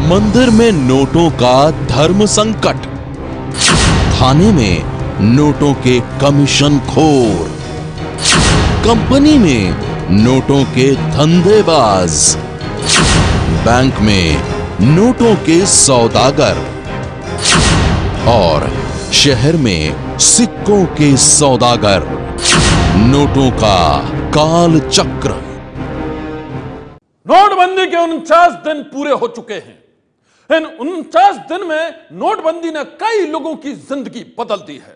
मंदिर में नोटों का धर्म संकट, थाने में नोटों के कमीशन खोर, कंपनी में नोटों के धंधेबाज, बैंक में नोटों के सौदागर और शहर में सिक्कों के सौदागर। नोटों का काल चक्र। नोटबंदी के 49 दिन पूरे हो चुके हैं। इन 49 दिन में नोटबंदी ने कई लोगों की जिंदगी बदल दी है।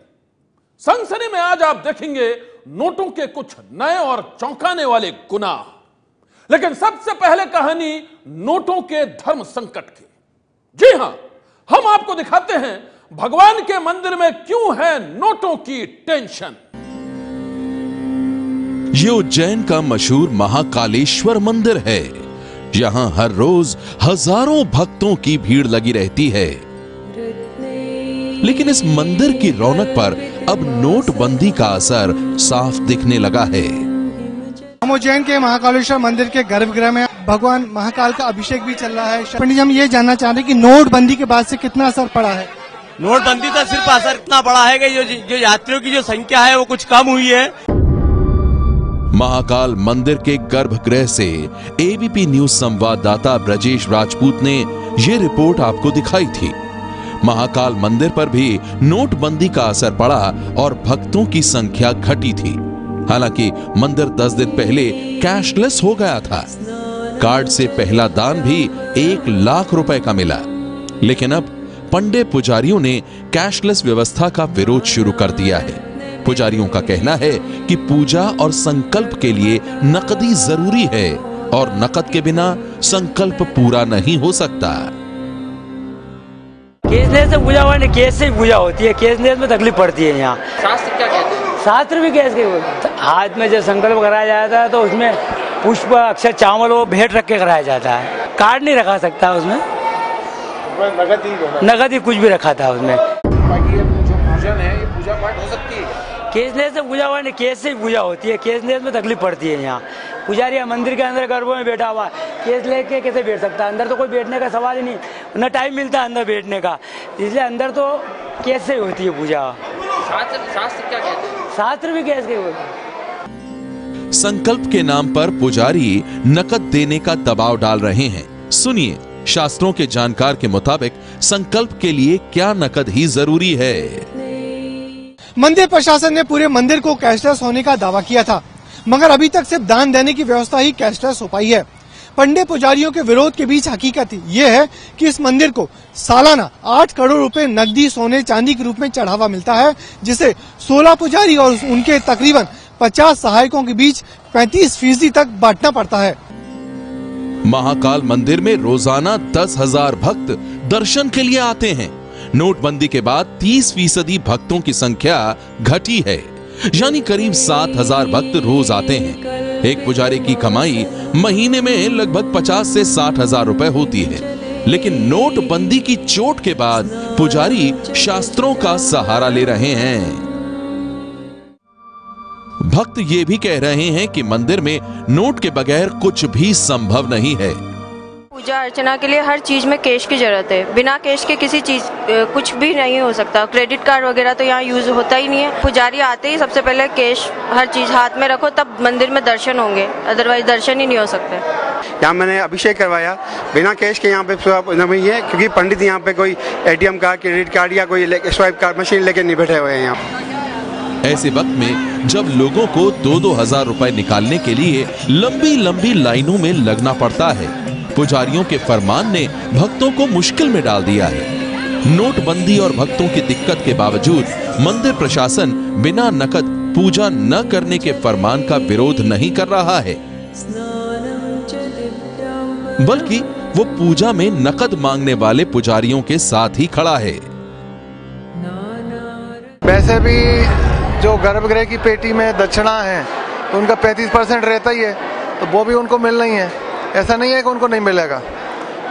सनसनी में आज आप देखेंगे नोटों के कुछ नए और चौंकाने वाले गुनाह। लेकिन सबसे पहले कहानी नोटों के धर्म संकट की। जी हां, हम आपको दिखाते हैं भगवान के मंदिर में क्यों है नोटों की टेंशन। ये उज्जैन का मशहूर महाकालेश्वर मंदिर है। यहाँ हर रोज हजारों भक्तों की भीड़ लगी रहती है। लेकिन इस मंदिर की रौनक पर अब नोटबंदी का असर साफ दिखने लगा है। हम उज्जैन के महाकालेश्वर मंदिर के गर्भगृह में भगवान महाकाल का अभिषेक भी चल रहा है। पंडित जी, हम ये जानना चाह रहे हैं कि नोटबंदी के बाद से कितना असर पड़ा है। नोटबंदी तो सिर्फ असर इतना बड़ा है कि जो यात्रियों की जो संख्या है वो कुछ कम हुई है। महाकाल मंदिर के गर्भगृह से एबीपी न्यूज संवाददाता ब्रजेश राजपूत ने यह रिपोर्ट आपको दिखाई थी। महाकाल मंदिर पर भी नोटबंदी का असर पड़ा और भक्तों की संख्या घटी थी। हालांकि मंदिर 10 दिन पहले कैशलेस हो गया था। कार्ड से पहला दान भी 1 लाख रुपए का मिला। लेकिन अब पंडित पुजारियों ने कैशलेस व्यवस्था का विरोध शुरू कर दिया है। पुजारियों का कहना है कि पूजा और संकल्प के लिए नकदी जरूरी है और नकद के बिना संकल्प पूरा नहीं हो सकता। कैशलेस से पूजा हुआ नहीं, कैश से ही पूजा होती है। कैशलेस में तकलीफ पड़ती है। यहाँ शास्त्र क्या कहते हैं? शास्त्र भी कैश के हाथ में जब संकल्प कराया जाता है तो उसमें पुष्प, अक्षर, चावल वो भेंट रख के कराया जाता है। कार्ड नहीं रखा सकता उसमें, नगद ही कुछ भी रखा था उसमें। जो पूजन है ये पूजा पाठ हो सकती है। कैशलेस से पूजा हुआ नहीं, कैश से ही पूजा होती है। कैशलेस में तकलीफ पड़ती है। यहाँ पुजारी मंदिर के अंदर गर्भों में बैठा हुआ है, कैश लेके कैसे बैठ सकता है? अंदर तो कोई बैठने का सवाल ही नहीं, न टाइम मिलता अंदर बैठने का। इसलिए अंदर तो कैश से ही होती है पूजा। शास्त्र क्या कहते हैं? शास्त्र भी कैश के होते हैं। संकल्प के नाम पर पुजारी नकद देने का दबाव डाल रहे हैं। सुनिए, शास्त्रों के जानकार के मुताबिक संकल्प के लिए क्या नकद ही जरूरी है। मंदिर प्रशासन ने पूरे मंदिर को कैशलेस होने का दावा किया था, मगर अभी तक सिर्फ दान देने की व्यवस्था ही कैशलेस हो पाई है। पंडित पुजारियों के विरोध के बीच हकीकत ये है कि इस मंदिर को सालाना 8 करोड़ रुपए नकदी, सोने, चांदी के रूप में चढ़ावा मिलता है, जिसे 16 पुजारी और उनके तकरीबन 50 सहायकों के बीच 35% तक बांटना पड़ता है। महाकाल मंदिर में रोजाना 10,000 भक्त दर्शन के लिए आते हैं। नोटबंदी के बाद 30% भक्तों की संख्या घटी है, यानी करीब 7,000 भक्त रोज आते हैं। एक पुजारी की कमाई महीने में लगभग 50 से 60,000 रुपए होती है। लेकिन नोटबंदी की चोट के बाद पुजारी शास्त्रों का सहारा ले रहे हैं। भक्त ये भी कह रहे हैं कि मंदिर में नोट के बगैर कुछ भी संभव नहीं है। पूजा अर्चना के लिए हर चीज में कैश की जरूरत है। बिना कैश के किसी चीज कुछ भी नहीं हो सकता। क्रेडिट कार्ड वगैरह तो यहाँ यूज होता ही नहीं है। पुजारी आते ही सबसे पहले कैश हर चीज हाथ में रखो, तब मंदिर में दर्शन होंगे, अदरवाइज दर्शन ही नहीं हो सकते। यहाँ मैंने अभिषेक करवाया बिना कैश के। यहाँ पे नहीं है क्योंकि पंडित यहाँ पे कोई एटीएम कार्ड, क्रेडिट कार्ड या कोई स्वाइप कार्ड मशीन लेके नहीं बैठे हुए हैं यहाँ। ऐसे वक्त में जब लोगों को 2-2 हजार रुपए निकालने के लिए लंबी लंबी लाइनों में लगना पड़ता है, पुजारियों के फरमान ने भक्तों को मुश्किल में डाल दिया है। नोटबंदी और भक्तों की दिक्कत के बावजूद मंदिर प्रशासन बिना नकद पूजा न करने के फरमान का विरोध नहीं कर रहा है, बल्कि वो पूजा में नकद मांगने वाले पुजारियों के साथ ही खड़ा है। वैसे भी जो गर्भगृह की पेटी में दक्षिणा है तो उनका 35% रहता ही है, तो वो भी उनको मिलना ही है। ऐसा नहीं है कि उनको नहीं मिलेगा,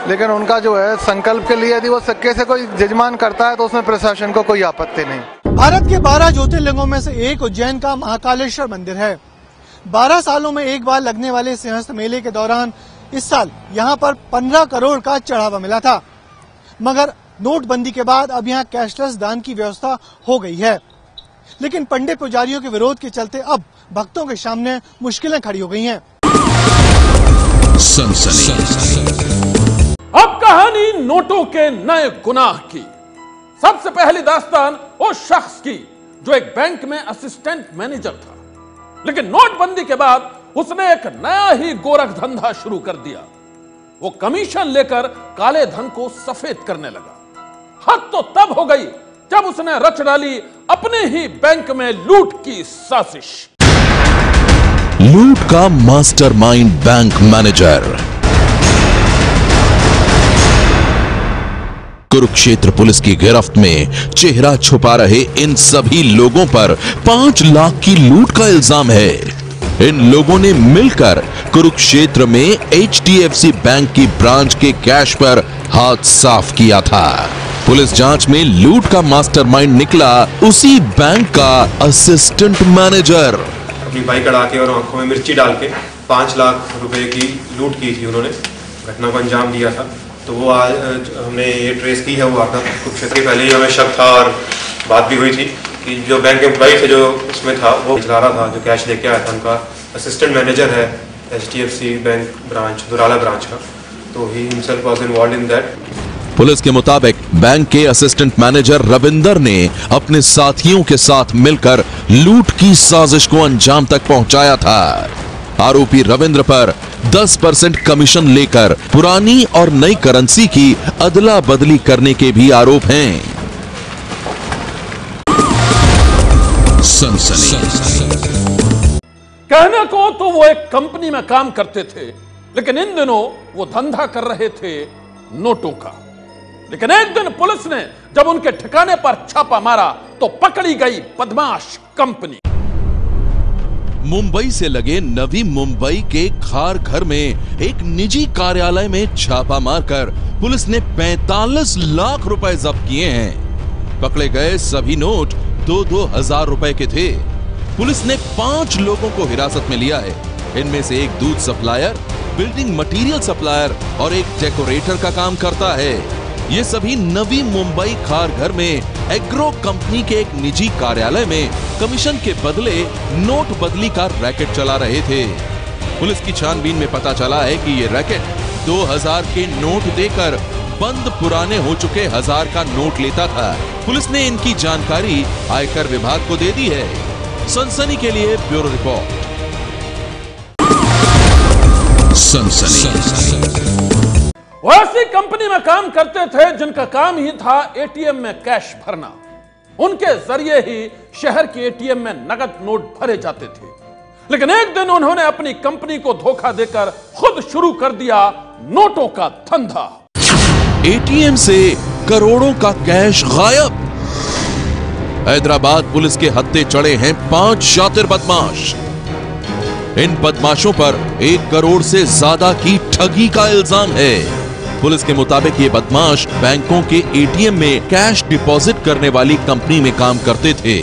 लेकिन उनका जो है संकल्प के लिए यदि वो सिक्के से कोई जजमान करता है तो उसमें प्रशासन को कोई आपत्ति नहीं। भारत के 12 ज्योतिर्लिंगों में से एक उज्जैन का महाकालेश्वर मंदिर है। 12 सालों में एक बार लगने वाले सिंहस्थ मेले के दौरान इस साल यहाँ पर 15 करोड़ का चढ़ावा मिला था, मगर नोटबंदी के बाद अब यहाँ कैशलेस दान की व्यवस्था हो गई है। लेकिन पंडित पुजारियों के विरोध के चलते अब भक्तों के सामने मुश्किलें खड़ी हो गई हैं। अब कहानी नोटों के नए गुनाह की। सबसे पहली दास्तान उस शख्स की जो एक बैंक में असिस्टेंट मैनेजर था, लेकिन नोटबंदी के बाद उसने एक नया ही गोरख धंधा शुरू कर दिया। वो कमीशन लेकर काले धन को सफेद करने लगा। हद तो तब हो गई जब उसने रच डाली अपने ही बैंक में लूट की साजिश। लूट का mastermind bank manager. Kurukshetra police की गिरफ्त में चेहरा छुपा रहे इन सभी लोगों पर 5 लाख की लूट का इल्जाम है। इन लोगों ने मिलकर कुरुक्षेत्र में HDFC बैंक की ब्रांच के कैश पर हाथ साफ किया था। पुलिस जांच में लूट का मास्टरमाइंड निकला उसी बैंक का असिस्टेंट मैनेजर। अपनी बाइक अड़ा के और आंखों में मिर्ची डाल के 5 लाख रुपए की लूट की थी उन्होंने, घटना को अंजाम दिया था। तो वो आज हमने ये ट्रेस की है। वो आता कुछ क्षेत्र पहले ही हमें शक था और बात भी हुई थी कि जो बैंक एम्प्लॉय थे जो उसमें था वो चला रहा था, जो कैश लेके आया था, उनका असिस्टेंट मैनेजर है HDFC बैंक ब्रांच दुराला ब्रांच का, तो he himself was involved in that. Police के मुताबिक बैंक के असिस्टेंट मैनेजर रविंदर ने अपने साथियों के साथ मिलकर लूट की साजिश को अंजाम तक पहुंचाया था। आरोपी रविंद्र पर 10% कमीशन लेकर पुरानी और नई करेंसी की अदला बदली करने के भी आरोप हैं। कहने को तो वो एक कंपनी में काम करते थे, लेकिन इन दिनों वो धंधा कर रहे थे नोटों का। लेकिन एक दिन पुलिस ने जब उनके ठिकाने पर छापा मारा तो पकड़ी गई बदमाश कंपनी। मुंबई से लगे नवी मुंबई के खार घर में एक निजी कार्यालय में छापा मारकर पुलिस ने 45 लाख रुपए जब्त किए हैं। पकड़े गए सभी नोट 2-2 हजार रुपए के थे। पुलिस ने 5 लोगों को हिरासत में लिया है। इनमें से एक दूध सप्लायर, बिल्डिंग मटेरियल सप्लायर और एक डेकोरेटर का काम करता है। ये सभी नवी मुंबई खार घर में एग्रो कंपनी के एक निजी कार्यालय में कमीशन के बदले नोट बदली का रैकेट चला रहे थे। पुलिस की छानबीन में पता चला है कि ये रैकेट 2000 के नोट देकर बंद पुराने हो चुके 1000 का नोट लेता था। पुलिस ने इनकी जानकारी आयकर विभाग को दे दी है। सनसनी के लिए ब्यूरो रिपोर्ट। वो ऐसी कंपनी में काम करते थे जिनका काम ही था एटीएम में कैश भरना। उनके जरिए ही शहर के एटीएम में नकद नोट भरे जाते थे। लेकिन एक दिन उन्होंने अपनी कंपनी को धोखा देकर खुद शुरू कर दिया नोटों का धंधा। एटीएम से करोड़ों का कैश गायब। हैदराबाद पुलिस के हत्थे चढ़े हैं 5 शातिर बदमाश। इन बदमाशों पर 1 करोड़ से ज्यादा की ठगी का इल्जाम है। पुलिस के मुताबिक ये बदमाश बैंकों के एटीएम में कैश डिपॉजिट करने वाली कंपनी में काम करते थे,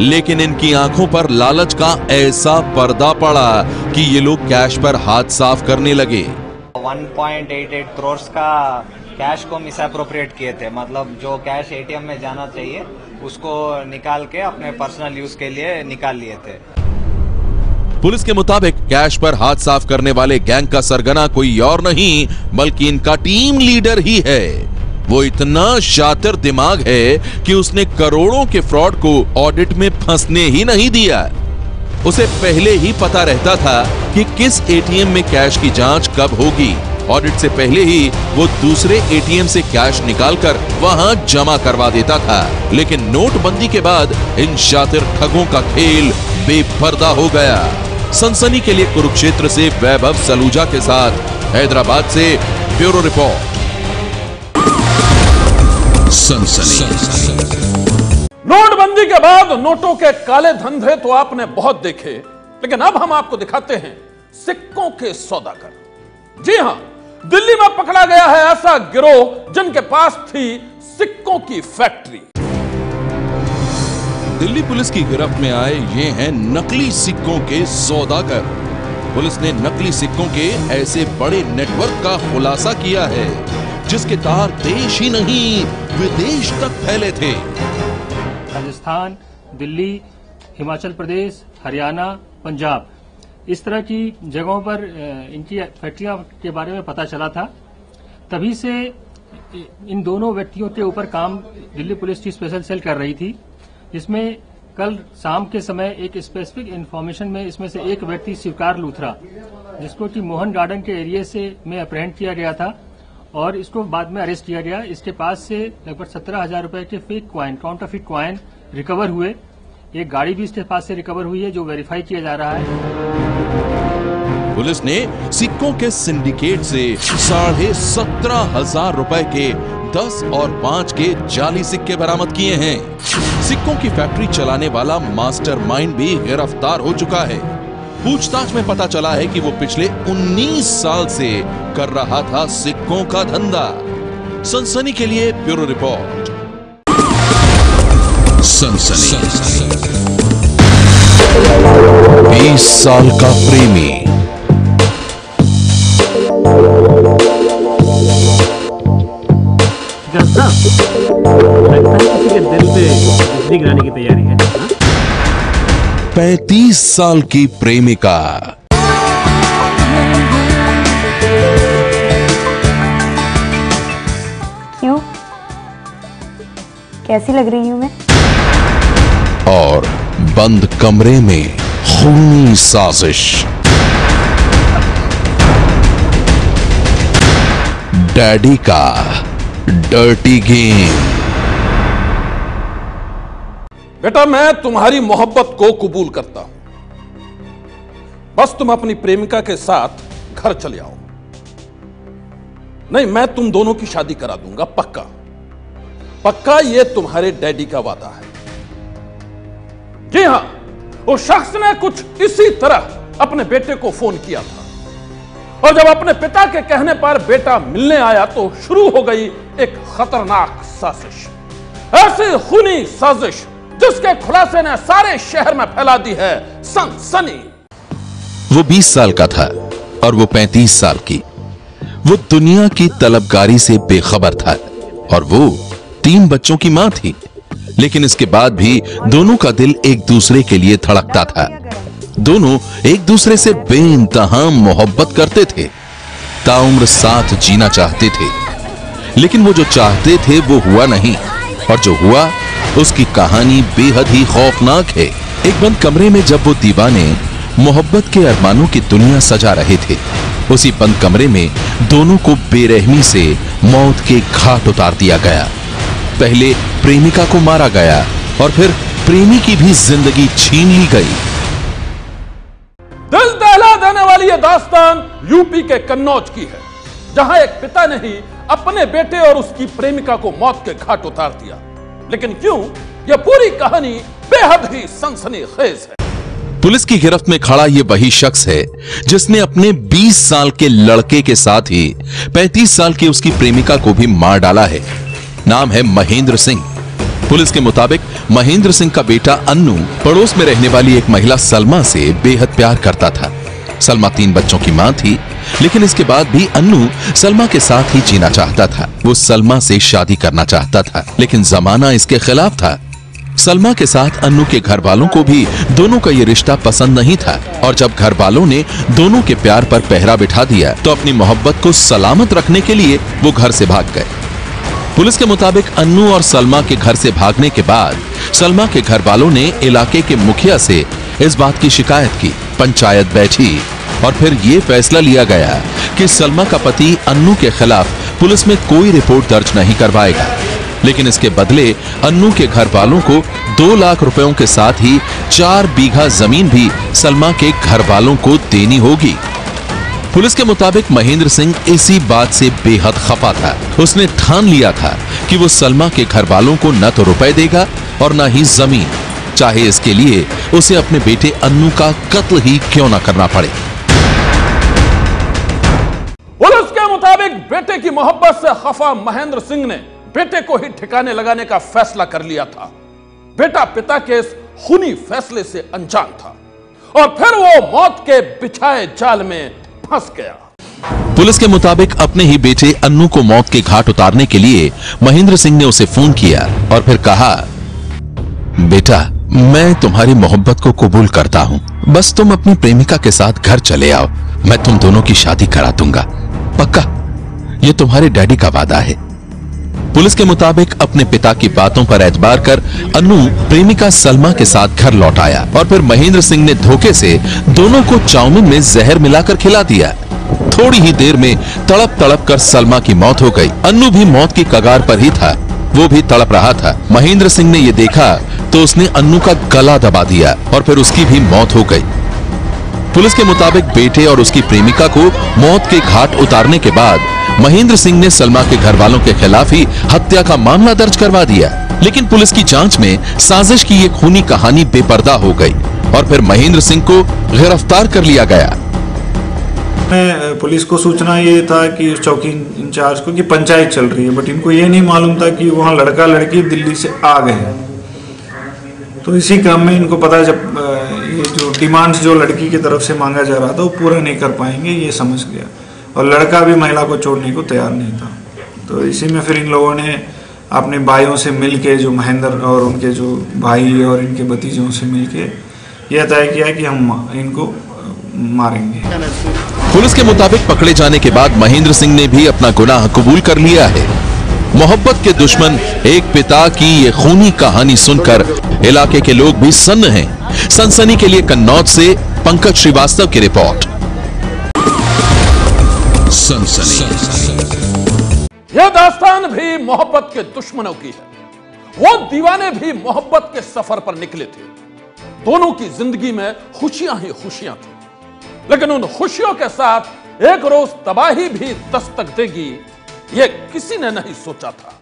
लेकिन इनकी आंखों पर लालच का ऐसा पर्दा पड़ा कि ये लोग कैश पर हाथ साफ करने लगे। 1.88 करोड़ का कैश को मिसअप्रोप्रिएट किए थे। मतलब जो कैश एटीएम में जाना चाहिए उसको निकाल के अपने पर्सनल यूज के लिए निकाल लिए थे। पुलिस के मुताबिक कैश पर हाथ साफ करने वाले गैंग का सरगना कोई और नहीं बल्कि इनका टीम लीडर ही है। वो इतना शातिर दिमाग है कि उसने करोड़ों के फ्रॉड को ऑडिट में फंसने ही नहीं दिया। उसे पहले ही पता रहता था कि किस एटीएम में कैश की जांच कब होगी। ऑडिट से पहले ही वो दूसरे एटीएम से कैश निकालकर वहां जमा करवा देता था। लेकिन नोटबंदी के बाद इन शातिर ठगों का खेल बेपर्दा हो गया। सनसनी के लिए कुरुक्षेत्र से वैभव सलूजा के साथ हैदराबाद से ब्यूरो रिपोर्ट। सनसनी। नोटबंदी के बाद नोटों के काले धंधे तो आपने बहुत देखे, लेकिन अब हम आपको दिखाते हैं सिक्कों के सौदागर। जी हां, दिल्ली में पकड़ा गया है ऐसा गिरोह जिनके पास थी सिक्कों की फैक्ट्री। दिल्ली पुलिस की गिरफ्त में आए ये हैं नकली सिक्कों के सौदागर। पुलिस ने नकली सिक्कों के ऐसे बड़े नेटवर्क का खुलासा किया है जिसके तार देश ही नहीं विदेश तक फैले थे। राजस्थान, दिल्ली, हिमाचल प्रदेश, हरियाणा, पंजाब, इस तरह की जगहों पर इनकी फैक्ट्रियां के बारे में पता चला था। तभी से इन दोनों व्यक्तियों के ऊपर काम दिल्ली पुलिस की स्पेशल सेल कर रही थी, जिसमें कल शाम के समय एक स्पेसिफिक इन्फॉर्मेशन में इसमें से एक व्यक्ति शिवकार लूथरा, जिसको कि मोहन गार्डन के एरिया से में अप्रहेंड किया गया था और इसको बाद में अरेस्ट किया गया। इसके पास से लगभग 17,000 रुपए के fake coin, counterfeit coin recover हुए। एक गाड़ी भी इसके पास से रिकवर हुई है जो वेरीफाई किया जा रहा है। पुलिस ने सिक्कों के सिंडिकेट से 17,500 रुपए के 10 और 5 के जाली सिक्के बरामद किए हैं। सिक्कों की फैक्ट्री चलाने वाला मास्टरमाइंड भी गिरफ्तार हो चुका है। पूछताछ में पता चला है कि वो पिछले 19 साल से कर रहा था सिक्कों का धंधा। सनसनी के लिए ब्यूरो रिपोर्ट। सनसनी। 20 साल का प्रेमी। लगता है किसी के दिल पे बिजली गिराने की तैयारी है। 35 साल की प्रेमिका। क्यों? कैसी लग रही हूं मैं? और बंद कमरे में खूनी साजिश। डैडी का डर्टी गेम। बेटा, मैं तुम्हारी मोहब्बत को कबूल करता हूं, बस तुम अपनी प्रेमिका के साथ घर चले आओ। नहीं, मैं तुम दोनों की शादी करा दूंगा, पक्का पक्का, ये तुम्हारे डैडी का वादा है। जी हां, उस शख्स ने कुछ इसी तरह अपने बेटे को फोन किया था और जब अपने पिता के कहने पर बेटा मिलने आया तो शुरू हो गई एक खतरनाक साजिश, ऐसी खूनी साजिश जिसके खुलासे ने सारे शहर में फैला दी है सनसनी। वो 20 साल का था और वो 35 साल की। वो दुनिया की तलबगारी से बेखबर था और वो 3 बच्चों की मां थी, लेकिन इसके बाद भी दोनों का दिल एक दूसरे के लिए धड़कता था। दोनों एक दूसरे से बेइंतहा मोहब्बत करते थे, ताउम्र साथ जीना चाहते थे, लेकिन वो जो चाहते थे वो हुआ नहीं, और जो हुआ उसकी कहानी बेहद ही खौफनाक है। एक बंद कमरे में जब वो दीवाने मोहब्बत के अरमानों की दुनिया सजा रहे थे, उसी बंद कमरे में दोनों को बेरहमी से मौत के घाट उतार दिया गया। पहले प्रेमिका को मारा गया और फिर प्रेमी की भी जिंदगी छीन ली गई। दिल दहला देने वाली यह दास्तान यूपी के कन्नौज की है, जहां एक पिता ने ही अपने बेटे और उसकी प्रेमिका को मौत के घाट उतार दिया। लेकिन क्यों? यह पूरी कहानी बेहद ही सनसनीखेज है। पुलिस की गिरफ्त में खड़ा यह वही शख्स है जिसने अपने 20 साल के लड़के के साथ ही 35 साल की उसकी प्रेमिका को भी मार डाला है। नाम है महेंद्र सिंह। पुलिस के मुताबिक महेंद्र सिंह का बेटा अन्नू पड़ोस में रहने वाली एक महिला सलमा से बेहद प्यार करता था। सलमा 3 बच्चों की मां थी, लेकिन इसके बाद भी अन्नू सलमा के साथ ही जीना चाहता था। वो सलमा से शादी करना चाहता था, लेकिन जमाना इसके खिलाफ था। सलमा के साथ अन्नू के घर वालों को भी दोनों का ये रिश्ता पसंद नहीं था, और जब घर वालों ने दोनों के प्यार पर पहरा बिठा दिया तो अपनी मोहब्बत को सलामत रखने के लिए वो घर से भाग गए। पुलिस के मुताबिक अन्नू और सलमा के घर से भागने के बाद सलमा के घर वालों ने इलाके के मुखिया से इस बात की शिकायत की। पंचायत बैठी और फिर ये फैसला लिया गया कि सलमा का पति अन्नू के खिलाफ पुलिस में कोई रिपोर्ट दर्ज नहीं करवाएगा, लेकिन इसके बदले अन्नू के घर वालों को 2 लाख रुपयों के साथ ही 4 बीघा जमीन भी सलमा के घर वालों को देनी होगी। पुलिस के मुताबिक महेंद्र सिंह इसी बात से बेहद खफा था। उसने ठान लिया था कि वो सलमा के घर वालों को न तो रुपए देगा और न ही जमीन, चाहे इसके लिए उसे अपने बेटे अन्नू का कत्ल ही क्यों न करना पड़े। पुलिस के मुताबिक बेटे की मोहब्बत से खफा महेंद्र सिंह ने बेटे को ही ठिकाने लगाने का फैसला कर लिया था। बेटा पिता के इस खूनी फैसले से अनजान था और फिर वो मौत के बिछाए जाल में फंस गया। पुलिस के मुताबिक अपने ही बेटे अन्नू को मौत के घाट उतारने के लिए महेंद्र सिंह ने उसे फोन किया और फिर कहा, बेटा मैं तुम्हारी मोहब्बत को कबूल करता हूं, बस तुम अपनी प्रेमिका के साथ घर चले आओ, मैं तुम दोनों की शादी करा दूंगा, पक्का, ये तुम्हारे डैडी का वादा है। पुलिस के मुताबिक अपने पिता की बातों पर एतबार कर अन्नू प्रेमिका सलमा के साथ घर लौट आया और फिर महेंद्र सिंह ने धोखे से दोनों को चाउमीन में जहर मिलाकर खिला दिया। थोड़ी ही देर में तड़प तड़प कर सलमा की मौत हो गई। अन्नू भी मौत की कगार पर ही था, वो भी तड़प रहा था। महेंद्र सिंह ने यह देखा तो उसने अन्नू का गला दबा दिया और फिर उसकी भी मौत हो गई। पुलिस के मुताबिक बेटे और उसकी प्रेमिका को मौत के घाट उतारने के बाद महेंद्र सिंह ने सलमा के घर वालों के खिलाफ ही हत्या का मामला दर्ज करवा दिया। लेकिन पुलिस की जांच में साजिश की ये खूनी कहानी बेपर्दा हो गई और फिर महेंद्र सिंह को गिरफ्तार कर लिया गया। पुलिस को सूचना ये था कि चौकी इंचार्ज को कि पंचायत चल रही है, बट इनको ये नहीं मालूम था कि वहाँ लड़का लड़की दिल्ली से आ गए। तो इसी क्रम में इनको पता, जब ये जो डिमांड्स जो लड़की की तरफ से मांगा जा रहा था वो पूरा नहीं कर पाएंगे, ये समझ गया, और लड़का भी महिला को छोड़ने को तैयार नहीं था। तो इसी में फिर इन लोगों ने अपने भाइयों से मिल के, जो महेंद्र और उनके जो भाई और इनके भतीजों से मिल के यह तय किया कि हम इनको मारेंगे। पुलिस के मुताबिक पकड़े जाने के बाद महेंद्र सिंह ने भी अपना गुनाह कबूल कर लिया है। मोहब्बत के दुश्मन एक पिता की ये खूनी कहानी सुनकर इलाके के लोग भी सन्न हैं। सनसनी के लिए कन्नौज से पंकज श्रीवास्तव की रिपोर्ट। सनसनी। यह दास्तान भी मोहब्बत के दुश्मनों की है। वो दीवाने भी मोहब्बत के सफर पर निकले थे। दोनों की जिंदगी में खुशियां ही खुशियां थी, लेकिन उन खुशियों के साथ एक रोज तबाही भी दस्तक देगी, ये किसी ने नहीं सोचा था।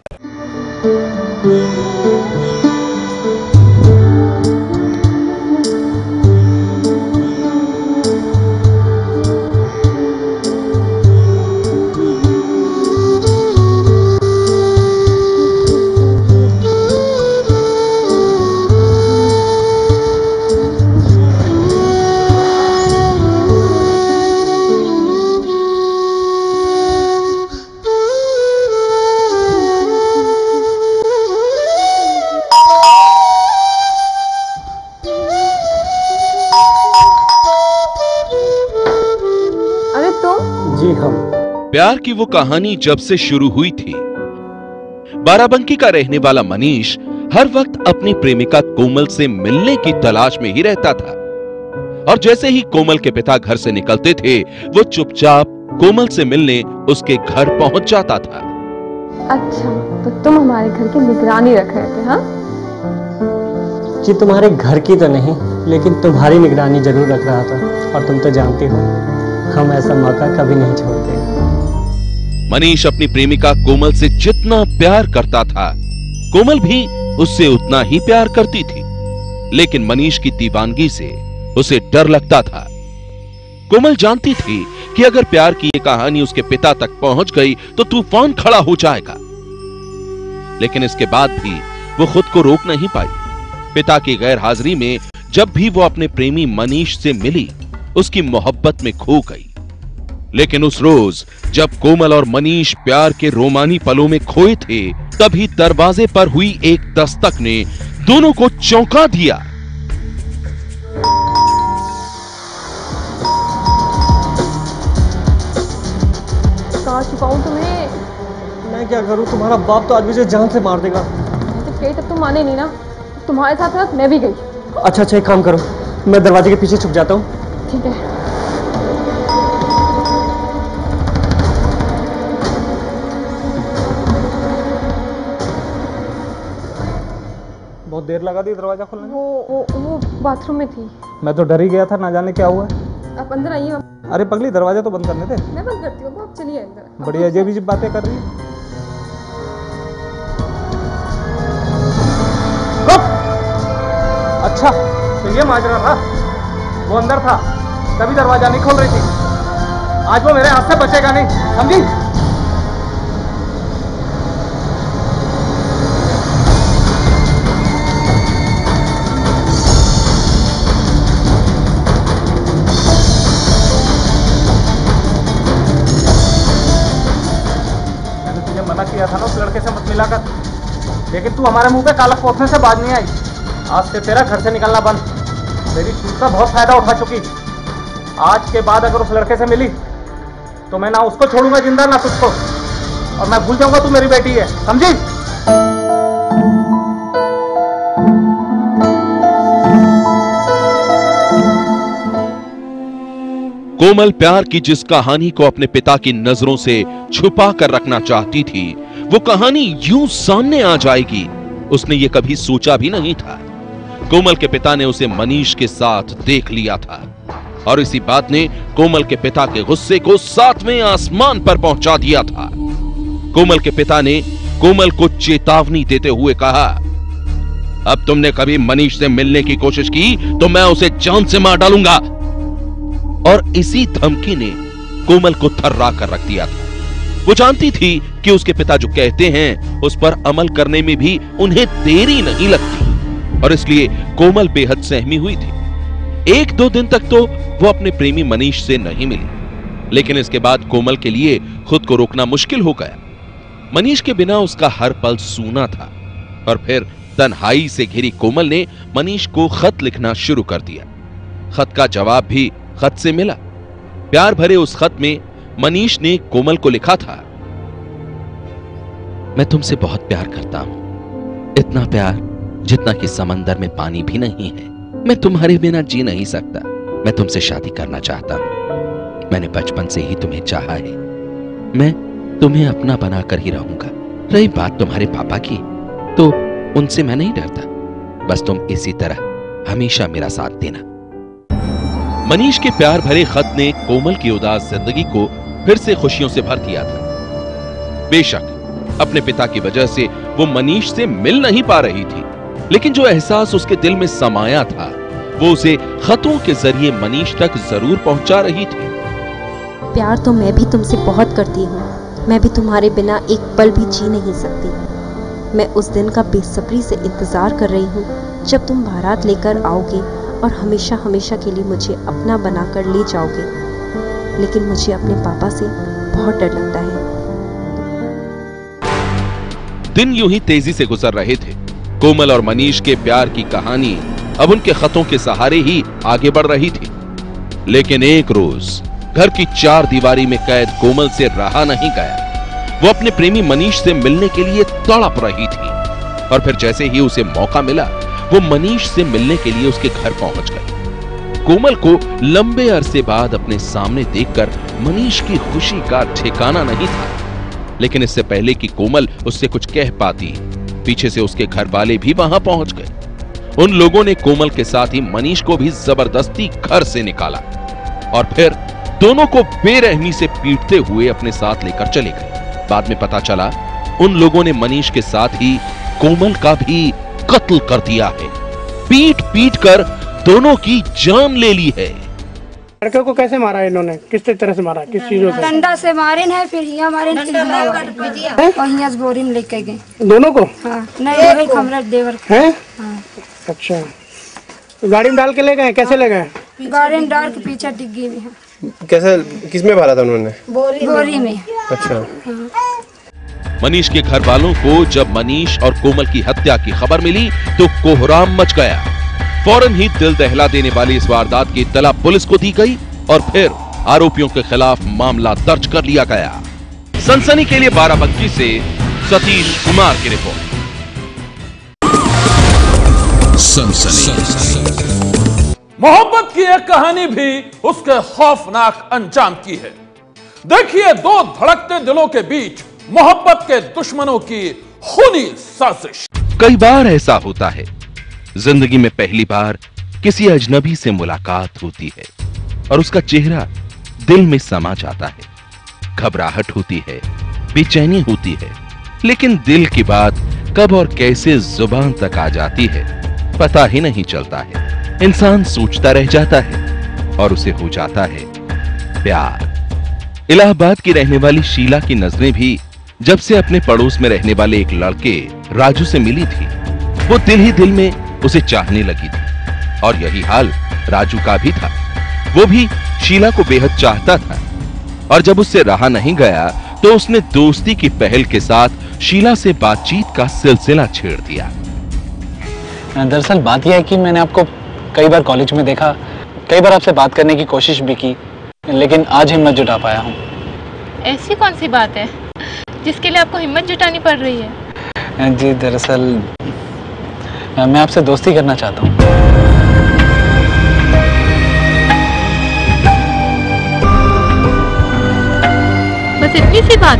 प्यार की वो कहानी जब से शुरू हुई थी, बाराबंकी का रहने वाला मनीष हर वक्त अपनी प्रेमिका कोमल से मिलने की तलाश में ही रहता था और जैसे ही कोमल के पिता घर से निकलते थे वो चुपचाप कोमल से मिलने उसके घर पहुंच जाता था। अच्छा, तो तुम हमारे घर की निगरानी रख रहे थे? हाँ जी, तुम्हारे घर की तो नहीं, लेकिन तुम्हारी निगरानी जरूर रख रहा था, और तुम तो जानती हो हम ऐसा मौका कभी नहीं छोड़ते। मनीष अपनी प्रेमिका कोमल से जितना प्यार करता था, कोमल भी उससे उतना ही प्यार करती थी, लेकिन मनीष की दीवानगी से उसे डर लगता था। कोमल जानती थी कि अगर प्यार की ये कहानी उसके पिता तक पहुंच गई तो तूफान खड़ा हो जाएगा, लेकिन इसके बाद भी वो खुद को रोक नहीं पाई। पिता की गैर हाजिरी में जब भी वो अपने प्रेमी मनीष से मिली, उसकी मोहब्बत में खो गई। लेकिन उस रोज जब कोमल और मनीष प्यार के रोमानी पलों में खोए थे, तभी दरवाजे पर हुई एक दस्तक ने दोनों को चौंका दिया। कहाँ छुपाऊं तुम्हें? मैं क्या करूं? तुम्हारा बाप तो आज मुझे जान से मार देगा। तो गई तब तुम माने नहीं ना, तुम्हारे साथ मैं भी गई। अच्छा, एक काम करो, मैं दरवाजे के पीछे छुप जाता हूँ। ठीक है। बहुत देर लगा दी दरवाजा खोलने में। वो बाथरूम में थी। मैं तो डर ही गया था, ना जाने क्या हुआ। आप अंदर आइए। अरे पगली, दरवाजा तो बंद करने दे। मैं बंद करती हूँ, आप चलिए अंदर। बड़ी अजीब बातें कर रही है। अच्छा, तो ये माजरा था, वो अंदर था तभी दरवाजा नहीं खोल रही थी। आज वो मेरे हाथ से बचेगा नहीं, समझी? मिला कर। लेकिन तू हमारे मुंह पे काला पोतने से बाज नहीं आई। आज से तेरा घर से निकलना बंद। मेरी चीज का बहुत फायदा उठा चुकी। आज के बाद अगर उस लड़के से मिली तो मैं ना उसको छोड़ूंगा जिंदा ना तुझको, और मैं भूल जाऊंगा तू मेरी बेटी है, समझी? कोमल प्यार की जिस कहानी को अपने पिता की नजरों से छुपा कर रखना चाहती थी, वो कहानी यूं सामने आ जाएगी उसने ये कभी सोचा भी नहीं था। कोमल के पिता ने उसे मनीष के साथ देख लिया था और इसी बात ने कोमल के पिता के गुस्से को 7वें आसमान पर पहुंचा दिया था। कोमल के पिता ने कोमल को चेतावनी देते हुए कहा, अब तुमने कभी मनीष से मिलने की कोशिश की तो मैं उसे जान से मार डालूंगा। और इसी धमकी ने कोमल को थर्रा कर रख दिया था। वो जानती थी कि उसके पिता जो कहते हैं उस पर अमल करने में भी उन्हें देरी नहीं लगती, और इसलिए कोमल बेहद सहमी हुई थी। 1-2 दिन तक तो वो अपने प्रेमी मनीष से नहीं मिली, लेकिन इसके बाद कोमल के लिए खुद को रोकना मुश्किल हो गया। मनीष के बिना उसका हर पल सूना था, और फिर तन्हाई से घिरी कोमल ने मनीष को खत लिखना शुरू कर दिया। खत का जवाब भी खत से मिला। प्यार भरे उस खत में मनीष ने कोमल को लिखा था, मैं तुमसे बहुत प्यार करता हूं, इतना प्यार जितना कि समंदर में पानी भी नहीं है। मैं तुम्हारे बिना जी नहीं सकता। मैं तुमसे शादी करना चाहता हूं। मैंने बचपन से ही तुम्हें चाहा है। मैं तुम्हें अपना बनाकर ही रहूंगा। रही बात तुम्हारे पापा की, तो उनसे मैं नहीं डरता। बस तुम इसी तरह हमेशा मेरा साथ देना। मनीष के प्यार भरे खत ने कोमल की उदास जिंदगी को फिर से खुशियों से भर दिया था। बेशक अपने पिता की वजह से वो मनीष से मिल नहीं पा रही थी, लेकिन जो एहसास उसके दिल में समाया था वो उसे खतों के जरिए मनीष तक जरूर पहुंचा रही थी। प्यार तो मैं भी तुमसे बहुत करती हूँ। मैं भी तुम्हारे बिना एक पल भी जी नहीं सकती। मैं उस दिन का बेसब्री से इंतजार कर रही हूँ जब तुम बारात लेकर आओगे और हमेशा हमेशा के लिए मुझे अपना बनाकर ले जाओगे। लेकिन मुझे अपने पापा से बहुत डर लगता है। दिन यूं ही तेजी से गुजर रहे थे। कोमल और मनीष के प्यार की कहानी अब उनके खतों के सहारे ही आगे बढ़ रही थी। लेकिन एक रोज घर की 4 दीवारी में कैद कोमल से रहा नहीं गया। वो अपने प्रेमी मनीष से मिलने के लिए तड़प रही थी, और फिर जैसे ही उसे मौका मिला वो मनीष से मिलने के लिए उसके घर पहुंच गई। कोमल को लंबे अरसे बाद अपने सामने देखकर मनीष की खुशी का ठिकाना नहीं था, लेकिन इससे पहले कि कोमल उससे कुछ कह पाती, पीछे से उसके घर वाले भी वहां पहुंच गए। उन लोगों ने कोमल के साथ ही मनीष को भी जबरदस्ती घर से निकाला और फिर दोनों को बेरहमी से पीटते हुए अपने साथ लेकर चले गए। बाद में पता चला उन लोगों ने मनीष के साथ ही कोमल का भी कत्ल कर दिया है। पीट पीट कर दोनों की जान ले ली है। लड़के को कैसे मारा इन्होंने? किस तरह से मारा? किस चीजों से? डंडा से मारे हैं, फिर हिया मारे और हिया बोरी में लेके गए दोनों को। हाँ, नहीं हमारा देवर है। हाँ। अच्छा, गाड़ी में डाल के ले गए? कैसे ले गए? गाड़ी में डाल के पीछे डिग्गी में है। कैसे, किसमें मारा था उन्होंने? बोरी में। अच्छा। मनीष के घर वालों को जब मनीष और कोमल की हत्या की खबर मिली तो कोहराम मच गया। फौरन ही दिल दहला देने वाली इस वारदात की इत्तला पुलिस को दी गई और फिर आरोपियों के खिलाफ मामला दर्ज कर लिया गया। सनसनी के लिए बाराबंकी से सतीश कुमार की रिपोर्ट। मोहब्बत की एक कहानी भी उसके खौफनाक अंजाम की है। देखिए 2 धड़कते दिलों के बीच मोहब्बत के दुश्मनों की खूनी साजिश। कई बार ऐसा होता है, जिंदगी में पहली बार किसी अजनबी से मुलाकात होती है और उसका चेहरा दिल में समा जाता है। घबराहट होती है, बेचैनी होती है, लेकिन दिल की बात कब और कैसे जुबान तक आ जाती है पता ही नहीं चलता है। इंसान सोचता रह जाता है और उसे हो जाता है प्यार। इलाहाबाद की रहने वाली शीला की नजरें भी जब से अपने पड़ोस में रहने वाले एक लड़के राजू से मिली थी, वो दिल ही दिल में उसे चाहने लगी थी और यही हाल राजू का भी था। वो भी शीला को बेहद चाहता था और जब उससे रहा नहीं गया तो उसने दोस्ती की पहल के साथ शीला से बातचीत का सिलसिला छेड़ दिया। दरअसल बात यह है कि मैंने आपको कई बार कॉलेज में देखा, कई बार आपसे बात करने की कोशिश भी की, लेकिन आज हिम्मत जुटा पाया हूँ। ऐसी कौन सी बात है जिसके लिए आपको हिम्मत जुटानी पड़ रही है? जी दरअसल मैं आपसे दोस्ती करना चाहता हूँ। बस इतनी सी बात?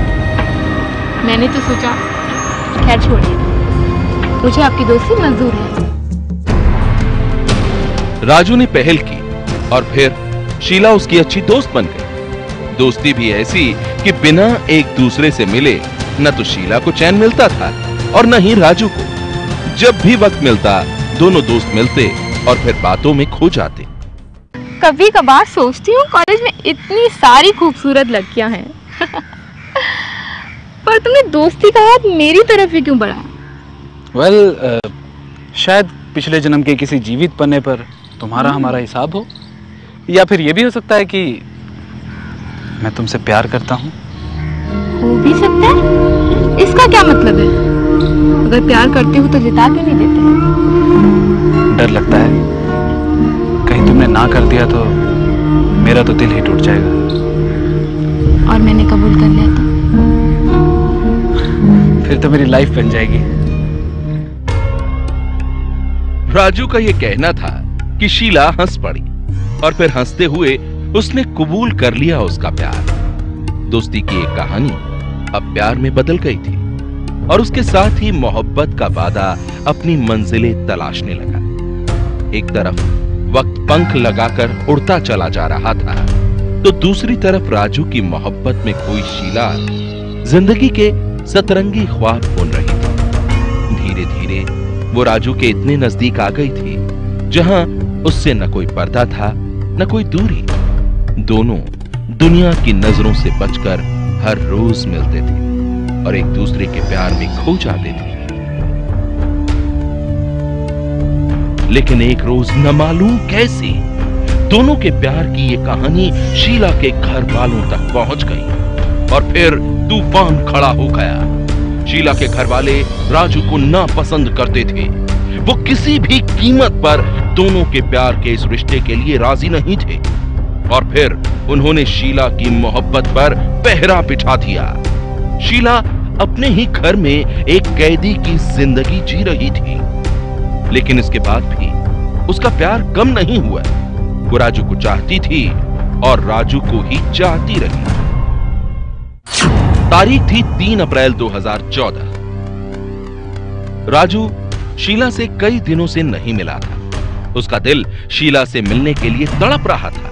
मैंने तो सोचा, खैर छोड़िए, मुझे आपकी दोस्ती मंजूर है। राजू ने पहल की और फिर शीला उसकी अच्छी दोस्त बन गई। दोस्ती भी ऐसी कि बिना एक दूसरे से मिले न तो शीला को चैन मिलता था और न ही राजू को। जब भी वक्त मिलता दोनों दोस्त मिलते और फिर बातों में खो जाते। कभी कभार सोचती हूँ कॉलेज में इतनी सारी खूबसूरत लड़कियां हैं पर तुमने दोस्ती का हाथ मेरी तरफ ही क्यों बढ़ाया? वेल, शायद पिछले जन्म के किसी जीवित पन्ने पर तुम्हारा हमारा हिसाब हो, या फिर ये भी हो सकता है कि मैं तुमसे प्यार करता हूँ। हो भी सकता है। इसका क्या मतलब है? अगर प्यार करते हो तो जिता क्यों नहीं देते? डर लगता है कहीं तुमने ना कर दिया तो मेरा तो दिल ही टूट जाएगा। और मैंने कबूल कर लिया तो? फिर तो मेरी लाइफ बन जाएगी। राजू का यह कहना था कि शीला हंस पड़ी और फिर हंसते हुए उसने कबूल कर लिया उसका प्यार। दोस्ती की एक कहानी अब प्यार में बदल गई थी और उसके साथ ही मोहब्बत का वादा अपनी मंजिलें तलाशने लगा। एक तरफ वक्त पंख लगाकर उड़ता चला जा रहा था तो दूसरी तरफ राजू की मोहब्बत में खोई शीला जिंदगी के सतरंगी ख्वाब बुन रही थी। धीरे धीरे वो राजू के इतने नजदीक आ गई थी जहां उससे न कोई पर्दा था न कोई दूरी। दोनों दुनिया की नजरों से बचकर हर रोज मिलते थे और एक दूसरे के प्यार में खो जाते थे। लेकिन एक रोज न मालूम कैसे दोनों के प्यार की ये कहानी शीला के घर वालों तक पहुंच गई और फिर तूफान खड़ा हो गया। शीला के घर वाले राजू को नापसंद करते थे। वो किसी भी कीमत पर दोनों के प्यार के इस रिश्ते के लिए राजी नहीं थे और फिर उन्होंने शीला की मोहब्बत पर पहरा बिठा दिया। शीला अपने ही घर में एक कैदी की जिंदगी जी रही थी, लेकिन इसके बाद भी उसका प्यार कम नहीं हुआ। वो राजू को चाहती थी और राजू को ही चाहती रही। तारीख थी 3 अप्रैल 2014। राजू शीला से कई दिनों से नहीं मिला था। उसका दिल शीला से मिलने के लिए तड़प रहा था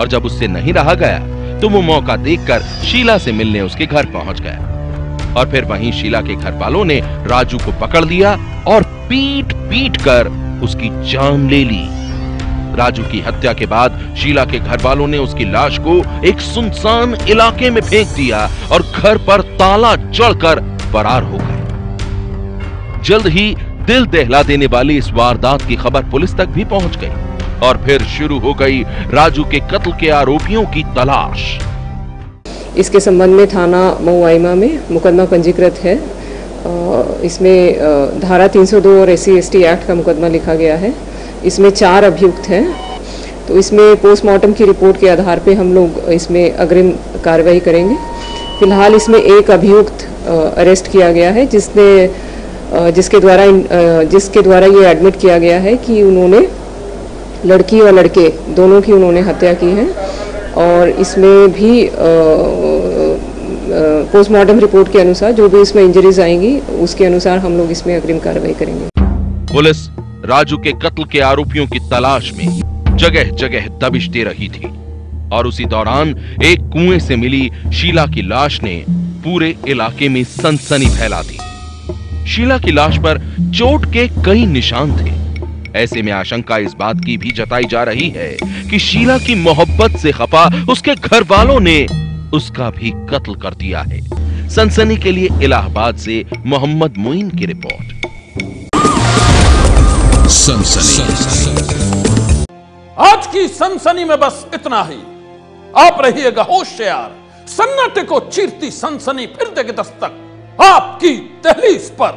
और जब उससे नहीं रहा गया तो वो मौका देखकर शीला से मिलने उसके घर पहुंच गया। और फिर वहीं शीला के घर वालों ने राजू को पकड़ लिया और पीट पीट कर उसकी जान ले ली। राजू की हत्या के बाद शीला के घर वालों ने उसकी लाश को एक सुनसान इलाके में फेंक दिया और घर पर ताला जड़कर फरार हो गए। जल्द ही दिल दहला देने वाली इस वारदात की खबर पुलिस तक भी पहुंच गई और फिर शुरू हो गई राजू के कत्ल के आरोपियों की तलाश। इसके संबंध में थाना मऊआइमा में मुकदमा पंजीकृत है। इसमें धारा 302 और SC/ST एक्ट का मुकदमा लिखा गया है। इसमें 4 अभियुक्त हैं, तो इसमें पोस्टमार्टम की रिपोर्ट के आधार पे हम लोग इसमें अग्रिम कार्रवाई करेंगे। फिलहाल इसमें एक अभियुक्त अरेस्ट किया गया है जिसके द्वारा ये एडमिट किया गया है कि उन्होंने लड़की और लड़के दोनों की उन्होंने हत्या की है और इसमें भी पोस्टमार्टम रिपोर्ट के अनुसार जो भी इसमें इंजरीज आएंगी उसके अनुसार हम लोग इसमें अग्रिम कार्रवाई करेंगे। पुलिस राजू के कत्ल के आरोपियों की तलाश में जगह जगह दबिश दे रही थी और उसी दौरान एक कुएं से मिली शीला की लाश ने पूरे इलाके में सनसनी फैला दी। शीला की लाश पर चोट के कई निशान थे। ऐसे में आशंका इस बात की भी जताई जा रही है कि शीला की मोहब्बत से खफा उसके घर वालों ने उसका भी कत्ल कर दिया है। सनसनी के लिए इलाहाबाद से मोहम्मद मोइन की रिपोर्ट। आज की सनसनी में बस इतना ही। आप रहिएगा होशियार, सन्नाटे को चीरती सनसनी फिर देगी दस्तक आपकी दहलीज पर।